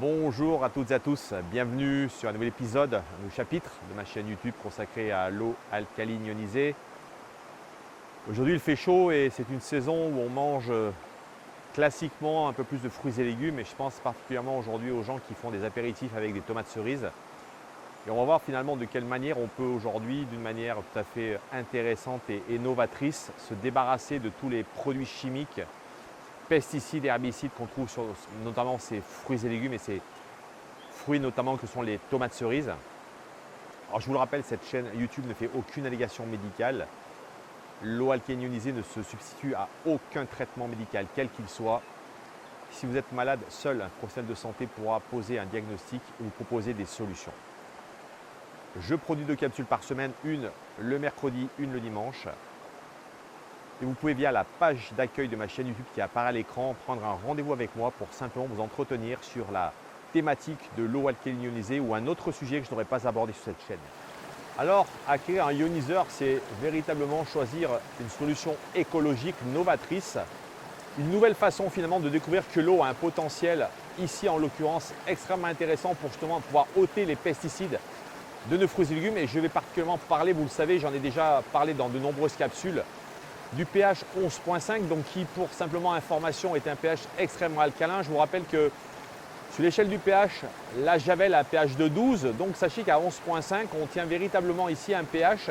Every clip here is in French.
Bonjour à toutes et à tous, bienvenue sur un nouvel épisode, un nouveau chapitre de ma chaîne YouTube consacrée à l'eau alcaline ionisée. Aujourd'hui il fait chaud et c'est une saison où on mange classiquement un peu plus de fruits et légumes, et je pense particulièrement aujourd'hui aux gens qui font des apéritifs avec des tomates cerises. Et on va voir finalement de quelle manière on peut aujourd'hui, d'une manière tout à fait intéressante et novatrice, se débarrasser de tous les produits chimiques, pesticides et herbicides qu'on trouve sur notamment ces fruits et légumes et ces fruits notamment que sont les tomates cerises. Alors je vous le rappelle, cette chaîne YouTube ne fait aucune allégation médicale. L'eau alcaline ionisée ne se substitue à aucun traitement médical, quel qu'il soit. Si vous êtes malade, seul un professionnel de santé pourra poser un diagnostic ou vous proposer des solutions. Je produis 2 capsules par semaine, une le mercredi, une le dimanche. Et vous pouvez via la page d'accueil de ma chaîne YouTube qui apparaît à l'écran prendre un rendez-vous avec moi pour simplement vous entretenir sur la thématique de l'eau alcaline ionisée ou un autre sujet que je n'aurais pas abordé sur cette chaîne. Alors, acquérir un ioniseur, c'est véritablement choisir une solution écologique novatrice, une nouvelle façon finalement de découvrir que l'eau a un potentiel, ici en l'occurrence, extrêmement intéressant pour justement pouvoir ôter les pesticides de nos fruits et légumes. Et je vais particulièrement parler, vous le savez, j'en ai déjà parlé dans de nombreuses capsules, du pH 11.5, donc qui, pour simplement information, est un pH extrêmement alcalin. Je vous rappelle que sur l'échelle du pH, la Javel a un pH de 12, donc sachez qu'à 11.5, on tient véritablement ici un pH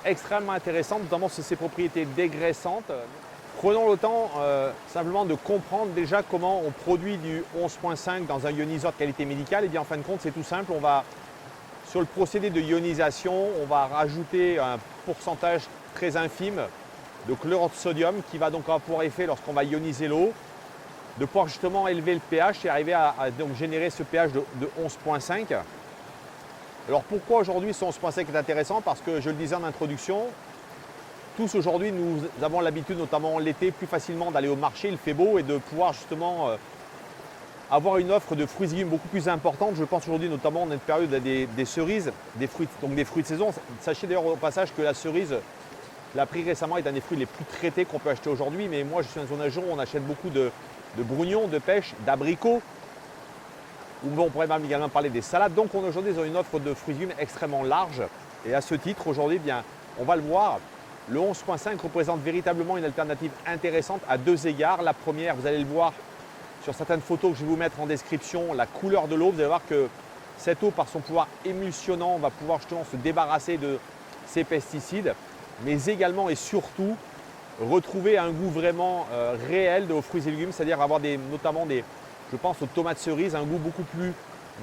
extrêmement intéressant, notamment sur ses propriétés dégraissantes. Prenons le temps simplement de comprendre déjà comment on produit du 11.5 dans un ioniseur de qualité médicale. Et bien en fin de compte, c'est tout simple. On va, sur le procédé de ionisation, on va rajouter un pourcentage très infime de chlorure de sodium qui va donc avoir pour effet, lorsqu'on va ioniser l'eau, de pouvoir justement élever le pH et arriver à donc générer ce pH de 11.5. Alors pourquoi aujourd'hui ce 11.5 est intéressant? Parce que je le disais en introduction, tous aujourd'hui nous avons l'habitude, notamment l'été, plus facilement d'aller au marché, il fait beau, et de pouvoir justement avoir une offre de fruits et légumes beaucoup plus importante. Je pense aujourd'hui notamment dans une période des cerises, des fruits, donc des fruits de saison. Sachez d'ailleurs au passage que la cerise, l'a pris récemment, est un des fruits les plus traités qu'on peut acheter aujourd'hui. Mais moi, je suis dans une région où on achète beaucoup de brugnons, de pêche, d'abricots. On pourrait même également parler des salades. Donc, on a aujourd'hui une offre de fruits et légumes extrêmement large. Et à ce titre, aujourd'hui, bien, on va le voir, le 11.5 représente véritablement une alternative intéressante à 2 égards. La première, vous allez le voir sur certaines photos que je vais vous mettre en description, la couleur de l'eau. Vous allez voir que cette eau, par son pouvoir émulsionnant, va pouvoir justement se débarrasser de ces pesticides, mais également et surtout retrouver un goût vraiment réel de vos fruits et légumes, c'est-à-dire avoir notamment je pense aux tomates cerises, un goût beaucoup plus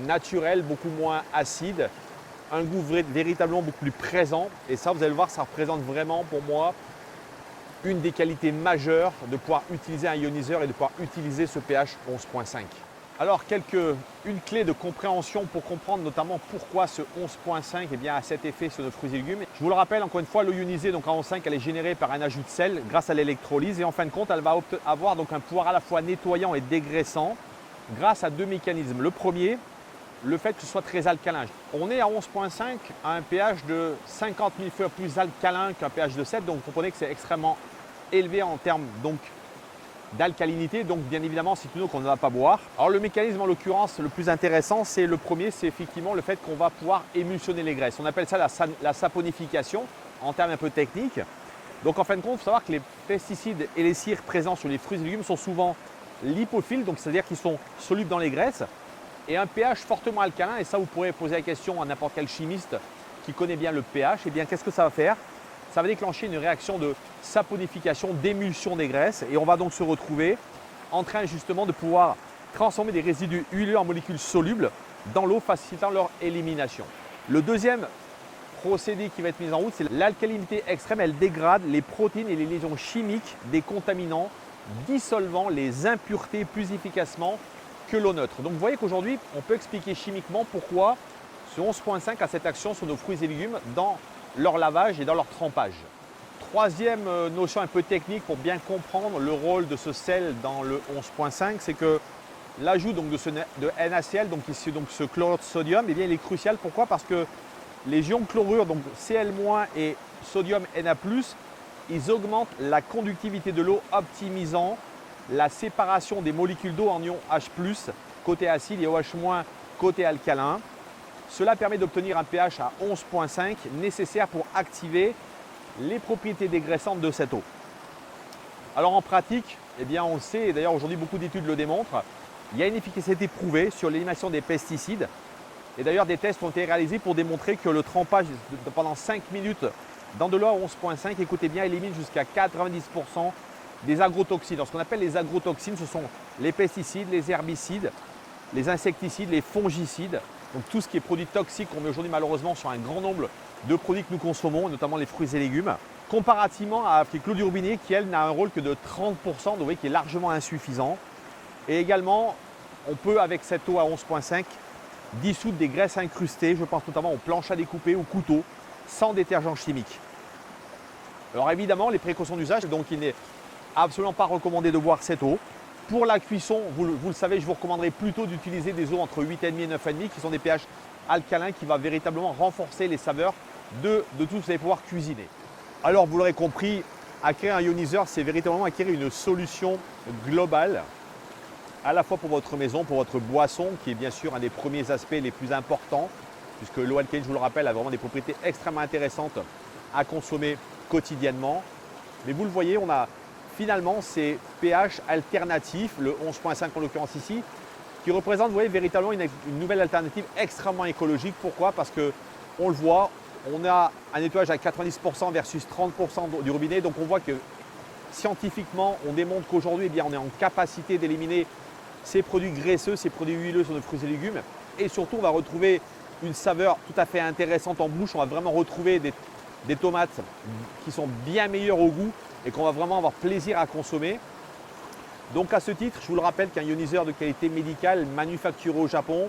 naturel, beaucoup moins acide, un goût véritablement beaucoup plus présent. Et ça, vous allez le voir, ça représente vraiment pour moi une des qualités majeures de pouvoir utiliser un ioniseur et de pouvoir utiliser ce pH 11.5. Alors, une clé de compréhension pour comprendre notamment pourquoi ce 11.5 a cet effet sur nos fruits et légumes. Je vous le rappelle, encore une fois, l'eau ionisée, donc à 11.5, elle est générée par un ajout de sel grâce à l'électrolyse, et en fin de compte, elle va avoir donc un pouvoir à la fois nettoyant et dégraissant grâce à 2 mécanismes. Le premier, le fait que ce soit très alcalin. On est à 11.5 à un pH de 50 000 fois plus alcalin qu'un pH de 7, donc vous comprenez que c'est extrêmement élevé en termes donc d'alcalinité, donc bien évidemment c'est une eau qu'on ne va pas boire. Alors le mécanisme en l'occurrence le plus intéressant, c'est le premier, c'est effectivement le fait qu'on va pouvoir émulsionner les graisses. On appelle ça la saponification en termes un peu techniques. Donc en fin de compte, il faut savoir que les pesticides et les cires présents sur les fruits et légumes sont souvent lipophiles, donc c'est-à-dire qu'ils sont solubles dans les graisses, et un pH fortement alcalin. Et ça, vous pourrez poser la question à n'importe quel chimiste qui connaît bien le pH. Et bien qu'est-ce que ça va faire? Ça va déclencher une réaction de saponification, d'émulsion des graisses, et on va donc se retrouver en train justement de pouvoir transformer des résidus huileux en molécules solubles dans l'eau, facilitant leur élimination. Le deuxième procédé qui va être mis en route, c'est l'alcalinité extrême. Elle dégrade les protéines et les liaisons chimiques des contaminants, dissolvant les impuretés plus efficacement que l'eau neutre. Donc vous voyez qu'aujourd'hui, on peut expliquer chimiquement pourquoi ce 11.5 a cette action sur nos fruits et légumes dans leur lavage et dans leur trempage. Troisième notion un peu technique pour bien comprendre le rôle de ce sel dans le 11.5, c'est que l'ajout donc de NaCl, donc ici donc ce chlorure de sodium, il est crucial. Pourquoi? Parce que les ions chlorure, donc Cl- et sodium Na+, ils augmentent la conductivité de l'eau, optimisant la séparation des molécules d'eau en ions H+, côté acide et OH- côté alcalin. Cela permet d'obtenir un pH à 11,5 nécessaire pour activer les propriétés dégraissantes de cette eau. Alors en pratique, eh bien on le sait, et d'ailleurs aujourd'hui beaucoup d'études le démontrent, il y a une efficacité prouvée sur l'élimination des pesticides. Et d'ailleurs des tests ont été réalisés pour démontrer que le trempage pendant 5 minutes dans de l'eau à 11,5, écoutez bien, élimine jusqu'à 90% des agrotoxines. Alors, ce qu'on appelle les agrotoxines, ce sont les pesticides, les herbicides, les insecticides, les fongicides. Donc tout ce qui est produit toxique qu'on met aujourd'hui malheureusement sur un grand nombre de produits que nous consommons, notamment les fruits et légumes, comparativement avec l'eau du robinet qui, elle, n'a un rôle que de 30%, donc vous voyez, qui est largement insuffisant. Et également, on peut, avec cette eau à 11,5, dissoudre des graisses incrustées, je pense notamment aux planches à découper, aux couteaux, sans détergent chimique. Alors évidemment, les précautions d'usage, donc il n'est absolument pas recommandé de boire cette eau. Pour la cuisson, vous le savez, je vous recommanderais plutôt d'utiliser des eaux entre 8,5 et 9,5 qui sont des pH alcalins qui vont véritablement renforcer les saveurs de tout ce que vous allez pouvoir cuisiner. Alors vous l'aurez compris, acquérir un ioniseur, c'est véritablement acquérir une solution globale à la fois pour votre maison, pour votre boisson, qui est bien sûr un des premiers aspects les plus importants, puisque l'eau alcaline, je vous le rappelle, a vraiment des propriétés extrêmement intéressantes à consommer quotidiennement. Mais vous le voyez, on a finalement ces pH alternatifs, le 11,5 en l'occurrence ici, qui représentent, vous voyez, véritablement une nouvelle alternative extrêmement écologique. Pourquoi? Parce qu'on le voit, on a un nettoyage à 90% versus 30% du robinet. Donc on voit que scientifiquement, on démontre qu'aujourd'hui, eh bien, on est en capacité d'éliminer ces produits graisseux, ces produits huileux sur nos fruits et légumes. Et surtout, on va retrouver une saveur tout à fait intéressante en bouche. On va vraiment retrouver des tomates qui sont bien meilleures au goût et qu'on va vraiment avoir plaisir à consommer. Donc à ce titre, je vous le rappelle qu'un ioniseur de qualité médicale manufacturé au Japon,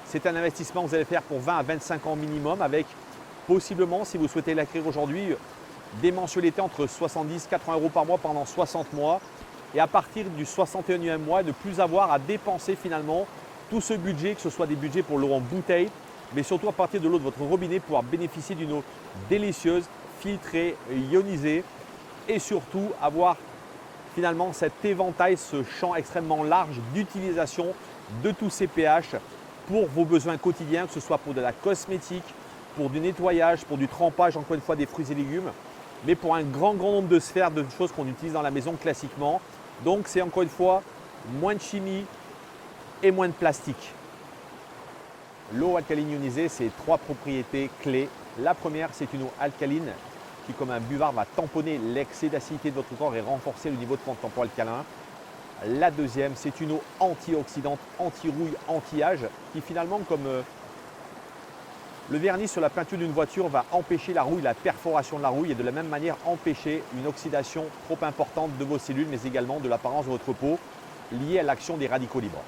c'est un investissement que vous allez faire pour 20 à 25 ans minimum avec possiblement, si vous souhaitez l'acquérir aujourd'hui, des mensualités entre 70 et 80 € par mois pendant 60 mois. Et à partir du 61e mois, ne plus avoir à dépenser finalement tout ce budget, que ce soit des budgets pour l'eau en bouteille, mais surtout à partir de l'eau de votre robinet, pouvoir bénéficier d'une eau délicieuse, filtrée, ionisée et surtout avoir finalement cet éventail, ce champ extrêmement large d'utilisation de tous ces pH pour vos besoins quotidiens, que ce soit pour de la cosmétique, pour du nettoyage, pour du trempage, encore une fois des fruits et légumes, mais pour un grand nombre de sphères, de choses qu'on utilise dans la maison classiquement. Donc c'est encore une fois moins de chimie et moins de plastique. L'eau alcaline ionisée, c'est 3 propriétés clés. La première, c'est une eau alcaline qui, comme un buvard, va tamponner l'excès d'acidité de votre corps et renforcer le niveau de tampon alcalin. La deuxième, c'est une eau antioxydante, anti-rouille, anti-âge, qui finalement, comme le vernis sur la peinture d'une voiture, va empêcher la rouille, la perforation de la rouille et de la même manière empêcher une oxydation trop importante de vos cellules, mais également de l'apparence de votre peau liée à l'action des radicaux libres.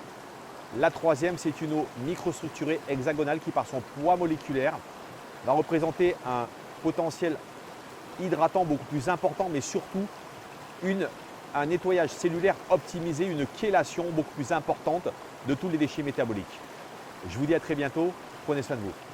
La troisième, c'est une eau microstructurée hexagonale qui, par son poids moléculaire, va représenter un potentiel hydratant beaucoup plus important, mais surtout un nettoyage cellulaire optimisé, une chélation beaucoup plus importante de tous les déchets métaboliques. Je vous dis à très bientôt, prenez soin de vous.